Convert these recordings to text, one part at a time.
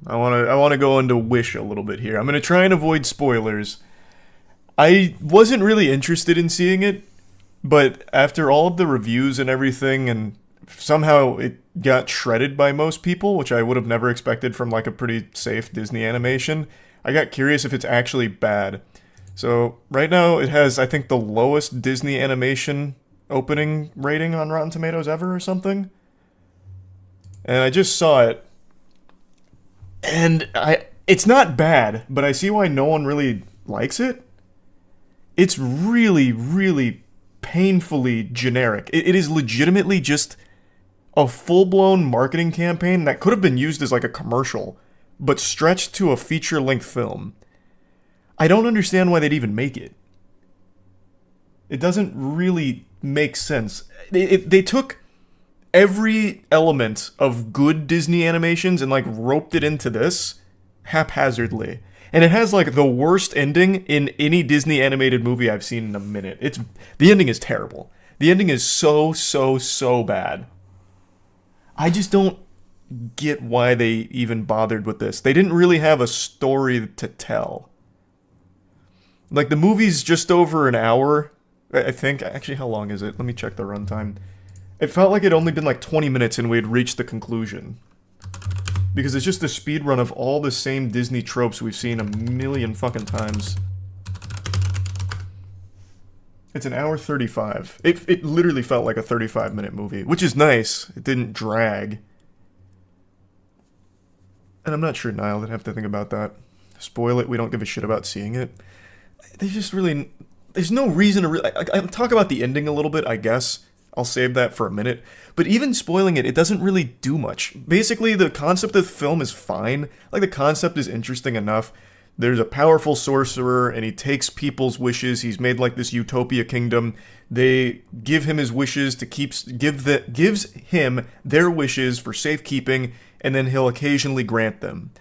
I wanna go into Wish a little bit here. I'm gonna try and avoid spoilers. I wasn't really interested in seeing it, but after all of the reviews and everything, and somehow it got shredded by most people, which I would have never expected from like a pretty safe Disney animation, I got curious if it's actually bad. So right now it has, I think, the lowest Disney animation opening rating on Rotten Tomatoes ever or something. And I just saw it, and it's not bad, but I see why no one really likes it. It's really, really painfully generic. It is legitimately just a full-blown marketing campaign that could have been used as like a commercial, but stretched to a feature-length film. I don't understand why they'd even make it. It doesn't really make sense. They took every element of good Disney animations and like roped it into this haphazardly. And it has like the worst ending in any Disney animated movie I've seen in a minute. The ending is terrible. The ending is so bad. I just don't get why they even bothered with this. They didn't really have a story to tell. Like the movie's just over an hour, I think. Actually, how long is it? Let me check the runtime. It felt like it'd only been like 20 minutes and we'd reached the conclusion. Because it's just a speed run of all the same Disney tropes we've seen a million fucking times. It's an hour 35. It literally felt like a 35-minute movie, which is nice. It didn't drag. And I'm not sure Niall would have to think about that. Spoil it, we don't give a shit about seeing it. They just really... There's no reason to really... I'll talk about the ending a little bit, I guess. I'll save that for a minute. But even spoiling it, it doesn't really do much. Basically, the concept of the film is fine. Like, the concept is interesting enough. There's a powerful sorcerer, and he takes people's wishes. He's made, like, this utopia kingdom. They give him his wishes to gives him their wishes for safekeeping, and then he'll occasionally grant them.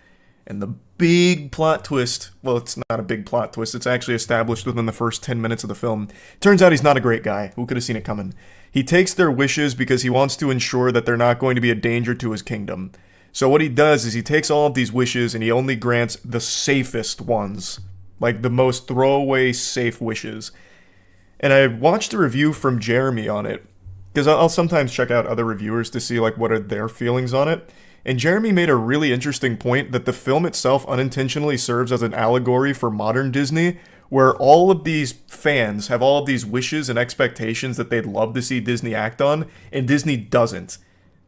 And the big plot twist, well, it's not a big plot twist, it's actually established within the first 10 minutes of the film. Turns out he's not a great guy. Who could have seen it coming? He takes their wishes because he wants to ensure that they're not going to be a danger to his kingdom. So what he does is he takes all of these wishes and he only grants the safest ones. Like the most throwaway safe wishes. And I watched a review from Jeremy on it, because I'll sometimes check out other reviewers to see like what are their feelings on it. And Jeremy made a really interesting point that the film itself unintentionally serves as an allegory for modern Disney, where all of these fans have all of these wishes and expectations that they'd love to see Disney act on, and Disney doesn't.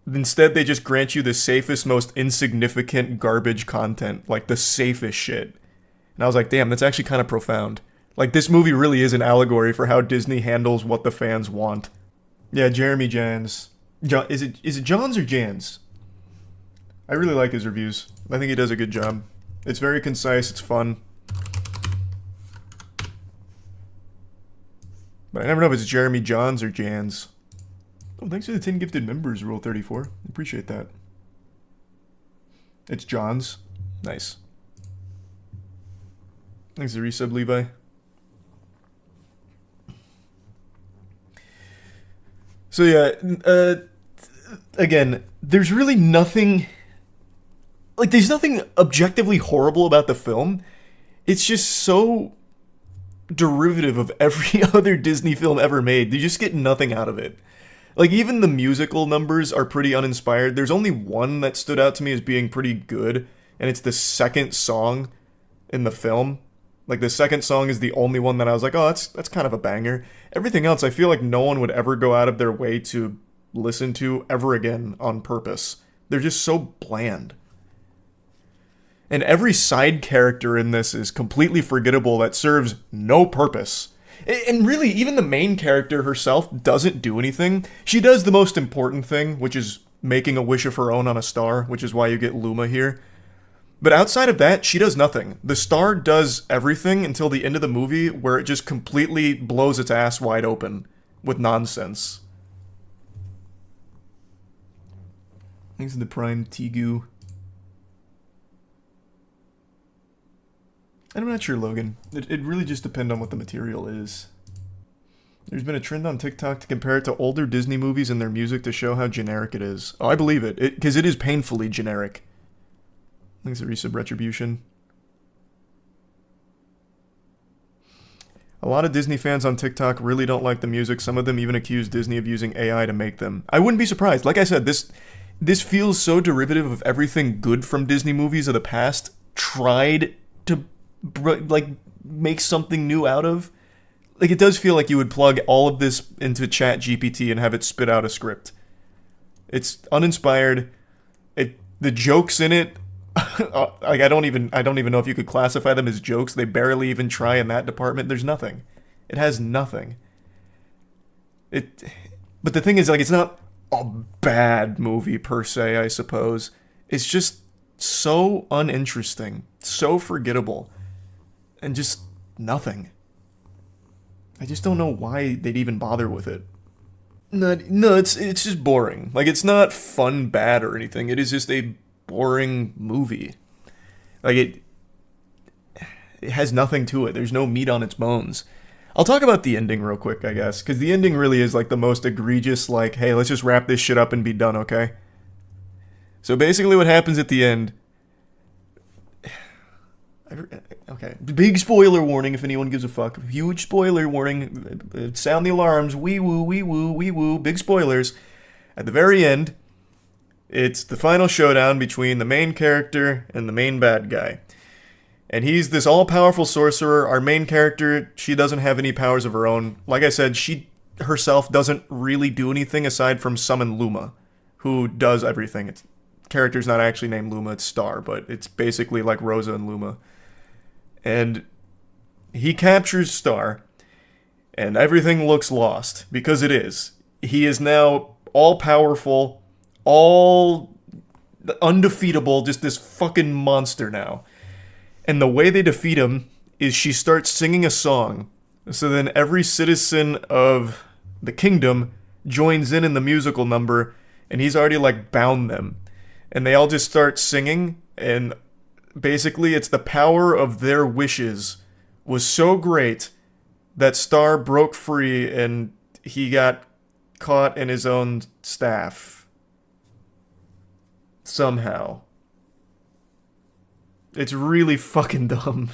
Instead, they just grant you the safest, most insignificant garbage content, like the safest shit. And I was like, damn, that's actually kind of profound. Like, this movie really is an allegory for how Disney handles what the fans want. Yeah, Jeremy Jans. Is it Johns or Jans? I really like his reviews. I think he does a good job. It's very concise, it's fun. But I never know if it's Jeremy Johns or Jans. Oh, thanks for the 10 gifted members, Rule 34. Appreciate that. It's Johns. Nice. Thanks for the resub, Levi. So yeah, again, there's really nothing... Like, there's nothing objectively horrible about the film. It's just so derivative of every other Disney film ever made. You just get nothing out of it. Like, even the musical numbers are pretty uninspired. There's only one that stood out to me as being pretty good, and it's the second song in the film. Like, the second song is the only one that I was like, oh, that's kind of a banger. Everything else, I feel like no one would ever go out of their way to listen to ever again on purpose. They're just so bland. And every side character in this is completely forgettable that serves no purpose. And really, even the main character herself doesn't do anything. She does the most important thing, which is making a wish of her own on a star, which is why you get Luma here. But outside of that, she does nothing. The star does everything until the end of the movie, where it just completely blows its ass wide open with nonsense. Thanks to the Prime Tegu. I'm not sure, Logan. It really just depends on what the material is. There's been a trend on TikTok to compare it to older Disney movies and their music to show how generic it is. Oh, I believe it, because it is painfully generic. Thanks to Resub Retribution. A lot of Disney fans on TikTok really don't like the music. Some of them even accuse Disney of using AI to make them. I wouldn't be surprised. Like I said, this feels so derivative of everything good from Disney movies of the past tried to like make something new out of. Like, it does feel like you would plug all of this into ChatGPT and have it spit out a script. It's uninspired. The jokes in it, like I don't even know if you could classify them as jokes. They barely even try in that department. There's nothing. It has nothing. But the thing is, like, it's not a bad movie per se, I suppose. It's just so uninteresting, so forgettable, and just nothing. I just don't know why they'd even bother with it. No, it's just boring. Like, it's not fun, bad, or anything. It is just a boring movie. Like, it has nothing to it. There's no meat on its bones. I'll talk about the ending real quick, I guess, because the ending really is, like, the most egregious, like, hey, let's just wrap this shit up and be done, okay? So basically what happens at the end... Okay, big spoiler warning if anyone gives a fuck. Huge spoiler warning. Sound the alarms. Wee woo, wee woo, wee woo. Big spoilers. At the very end, it's the final showdown between the main character and the main bad guy. And he's this all-powerful sorcerer. Our main character, she doesn't have any powers of her own. Like I said, she herself doesn't really do anything aside from summon Luma, who does everything. It's character's not actually named Luma, it's Star, but it's basically like Rosa and Luma. And he captures Star, and everything looks lost, because it is. He is now all-powerful, all undefeatable, just this fucking monster now. And the way they defeat him is she starts singing a song. So then every citizen of the kingdom joins in the musical number, and he's already, like, bound them. And they all just start singing, and basically it's the power of their wishes was so great that Star broke free and he got caught in his own staff. Somehow. It's really fucking dumb.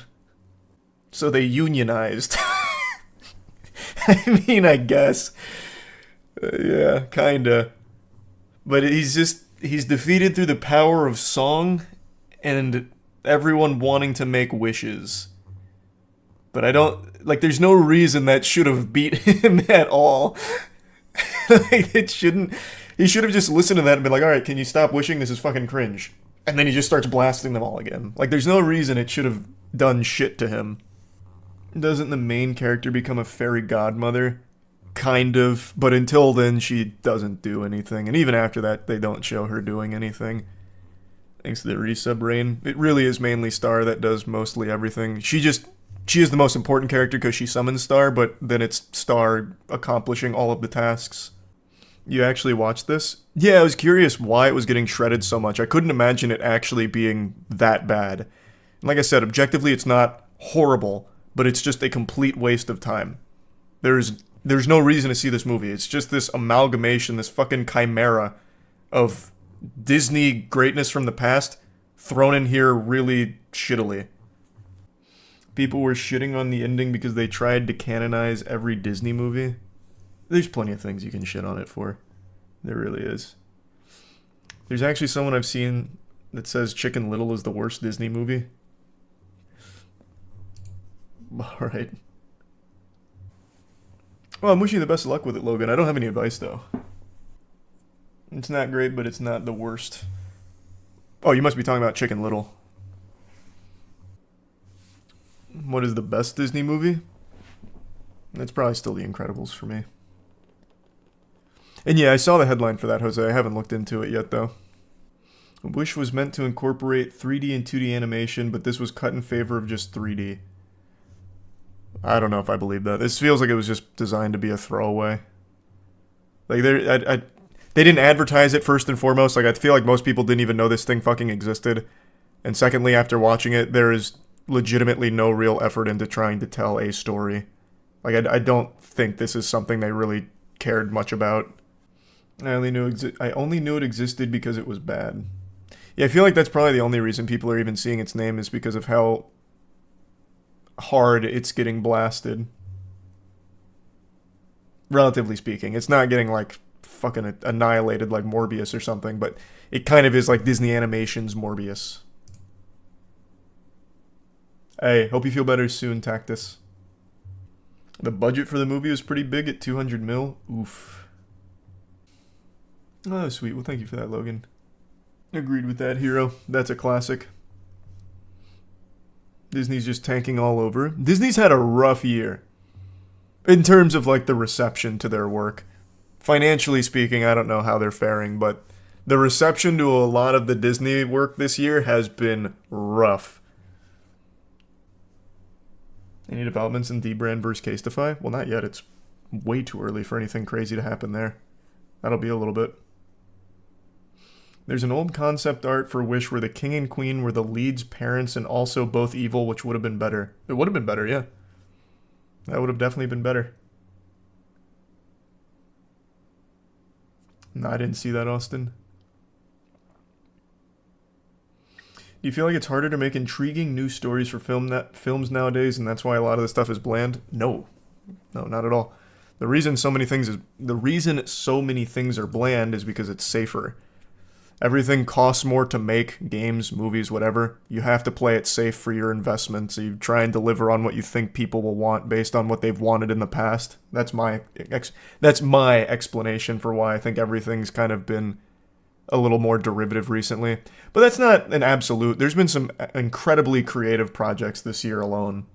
So they unionized. I mean, I guess. Yeah, kinda. But he's defeated through the power of song and everyone wanting to make wishes. But I don't... Like, there's no reason that should have beat him at all. Like, it shouldn't... He should have just listened to that and been like, alright, can you stop wishing? This is fucking cringe. And then he just starts blasting them all again. Like, there's no reason it should have done shit to him. Doesn't the main character become a fairy godmother? Kind of. But until then, she doesn't do anything. And even after that, they don't show her doing anything. Thanks to the resub rain. It really is mainly Star that does mostly everything. She is the most important character because she summons Star, but then it's Star accomplishing all of the tasks. You actually watched this? Yeah, I was curious why it was getting shredded so much. I couldn't imagine it actually being that bad. And like I said, objectively it's not horrible, but it's just a complete waste of time. There's no reason to see this movie. It's just this amalgamation, this fucking chimera of Disney greatness from the past thrown in here really shittily. People were shitting on the ending because they tried to canonize every Disney movie. There's plenty of things you can shit on it for. There really is. There's actually someone I've seen that says Chicken Little is the worst Disney movie. Alright. Well, I'm wishing you the best of luck with it, Logan. I don't have any advice, though. It's not great, but it's not the worst. Oh, you must be talking about Chicken Little. What is the best Disney movie? It's probably still The Incredibles for me. And yeah, I saw the headline for that, Jose. I haven't looked into it yet, though. Wish was meant to incorporate 3D and 2D animation, but this was cut in favor of just 3D. I don't know if I believe that. This feels like it was just designed to be a throwaway. Like, they didn't advertise it first and foremost. Like, I feel like most people didn't even know this thing fucking existed. And secondly, after watching it, there is legitimately no real effort into trying to tell a story. Like, I don't think this is something they really cared much about. I only knew it existed because it was bad. Yeah, I feel like that's probably the only reason people are even seeing its name is because of how hard it's getting blasted. Relatively speaking, it's not getting like fucking annihilated like Morbius or something, but it kind of is like Disney Animation's Morbius. Hey, hope you feel better soon, Tactus. The budget for the movie was pretty big at 200 mil. Oof. Oh, sweet. Well, thank you for that, Logan. Agreed with that, Hero. That's a classic. Disney's just tanking all over. Disney's had a rough year in terms of like the reception to their work. Financially speaking, I don't know how they're faring, but the reception to a lot of the Disney work this year has been rough. Any developments in D-Brand versus Casetify? Well, not yet. It's way too early for anything crazy to happen there. That'll be a little bit. There's an old concept art for Wish where the king and queen were the lead's parents and also both evil, which would have been better. It would have been better, yeah. That would have definitely been better. No, I didn't see that, Austin. Do you feel like it's harder to make intriguing new stories for films nowadays, and that's why a lot of the stuff is bland? No, not at all. The reason so many things are bland is because it's safer. Everything costs more to make, games, movies, whatever. You have to play it safe for your investment, so you try and deliver on what you think people will want based on what they've wanted in the past. That's my explanation for why I think everything's kind of been a little more derivative recently. But that's not an absolute. There's been some incredibly creative projects this year alone.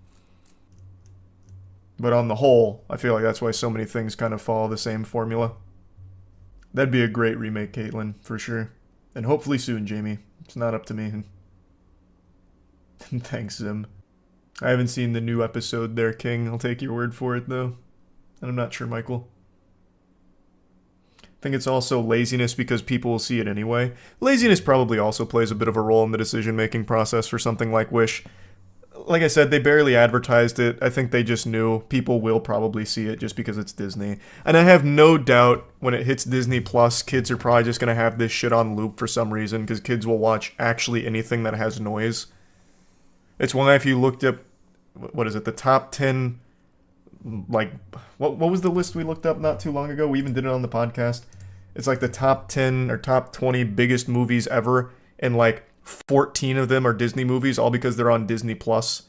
But on the whole, I feel like that's why so many things kind of follow the same formula. That'd be a great remake, Caitlin, for sure. And hopefully soon, Jamie. It's not up to me. Thanks, Zim. I haven't seen the new episode there, King. I'll take your word for it, though. And I'm not sure, Michael. I think it's also laziness because people will see it anyway. Laziness probably also plays a bit of a role in the decision-making process for something like Wish. Like I said, they barely advertised it. I think they just knew people will probably see it just because it's Disney. And I have no doubt when it hits Disney Plus, kids are probably just going to have this shit on loop for some reason because kids will watch actually anything that has noise. It's why if you looked up, what is it, the top 10, like, what was the list we looked up not too long ago? We even did it on the podcast. It's like the top 10 or top 20 biggest movies ever, and like 14 of them are Disney movies, all because they're on Disney Plus.